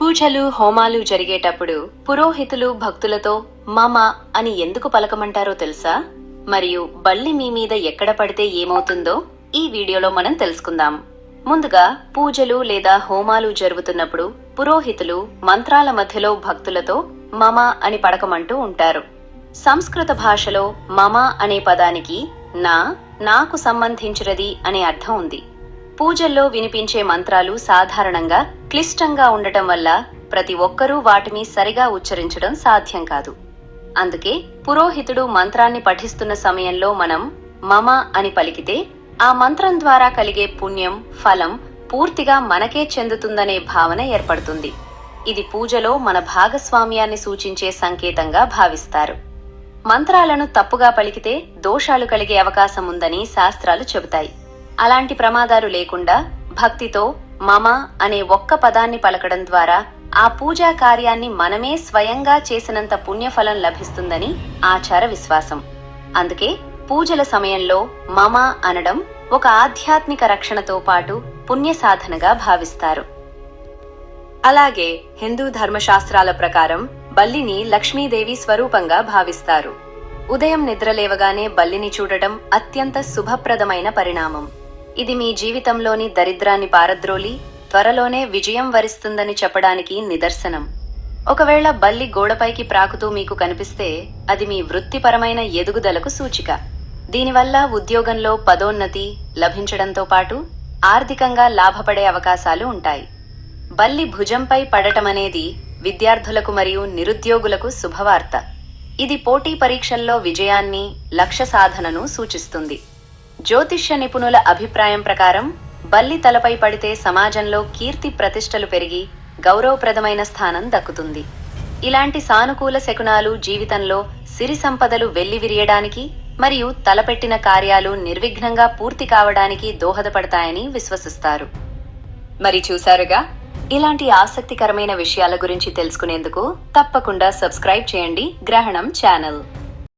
పూజలు హోమాలు జరిగేటప్పుడు పురోహితులు భక్తులతో మమ అని ఎందుకు పలకమంటారో తెలుసా? మరియు బల్లి మీ మీద ఎక్కడ పడితే ఏమవుతుందో ఈ వీడియోలో మనం తెలుసుకుందాం. ముందుగా పూజలు లేదా హోమాలు జరుగుతున్నప్పుడు పురోహితులు మంత్రాల మధ్యలో భక్తులతో మమ అని పడకమంటూ ఉంటారు. సంస్కృత భాషలో మమ అనే పదానికి నాకు సంబంధించినది అనే అర్థం ఉంది. పూజల్లో వినిపించే మంత్రాలు సాధారణంగా క్లిష్టంగా ఉండటం వల్ల ప్రతి ఒక్కరూ వాటిని సరిగా ఉచ్చరించడం సాధ్యం కాదు. అందుకే పురోహితుడు మంత్రాన్ని పఠిస్తున్న సమయంలో మనం మమ అని పలికితే ఆ మంత్రం ద్వారా కలిగే పుణ్యం ఫలం పూర్తిగా మనకే చెందుతుందనే భావన ఏర్పడుతుంది. ఇది పూజలో మన భాగస్వామ్యాన్ని సూచించే సంకేతంగా భావిస్తారు. మంత్రాలను తప్పుగా పలికితే దోషాలు కలిగే అవకాశం ఉందని శాస్త్రాలు చెబుతాయి. అలాంటి ప్రమాదాలు లేకుండా భక్తితో మమ అనే ఒక్క పదాన్ని పలకడం ద్వారా ఆ పూజా కార్యాన్ని మనమే స్వయంగా చేసినంత పుణ్యఫలం లభిస్తుందని ఆచార విశ్వాసం. అందుకే పూజల సమయంలో మమ అనడం ఒక ఆధ్యాత్మిక రక్షణతో పాటు పుణ్య సాధనగా భావిస్తారు. అలాగే హిందూ ధర్మశాస్త్రాల ప్రకారం బల్లిని లక్ష్మీదేవి స్వరూపంగా భావిస్తారు. ఉదయం నిద్రలేవగానే బల్లిని చూడటం అత్యంత శుభప్రదమైన పరిణామం. ఇది మీ జీవితంలోని దరిద్రాన్ని పారద్రోలి త్వరలోనే విజయం వరిస్తుందని చెప్పడానికి నిదర్శనం. ఒకవేళ బల్లి గోడపైకి ప్రాకుతూ మీకు కనిపిస్తే అది మీ వృత్తిపరమైన ఎదుగుదలకు సూచిక. దీనివల్ల ఉద్యోగంలో పదోన్నతి లభించడంతో పాటు ఆర్థికంగా లాభపడే అవకాశాలు ఉంటాయి. బల్లి భుజంపై పడటమనేది విద్యార్థులకు మరియు నిరుద్యోగులకు శుభవార్త. ఇది పోటీ పరీక్షల్లో విజయాన్ని లక్ష్య సాధనను సూచిస్తుంది. జ్యోతిష్య నిపుణుల అభిప్రాయం ప్రకారం బల్లి తలపై పడితే సమాజంలో కీర్తి ప్రతిష్టలు పెరిగి గౌరవప్రదమైన స్థానం దక్కుతుంది. ఇలాంటి సానుకూల శకునాలు జీవితంలో సిరి సంపదలు వెల్లివిరియడానికి మరియు తలపెట్టిన కార్యాలు నిర్విఘ్నంగా పూర్తి కావడానికి దోహదపడతాయని విశ్వసిస్తారు. మరి చూసారుగా, ఇలాంటి ఆసక్తికరమైన విషయాల గురించి తెలుసుకునేందుకు తప్పకుండా సబ్స్క్రైబ్ చేయండి గ్రహణం ఛానల్.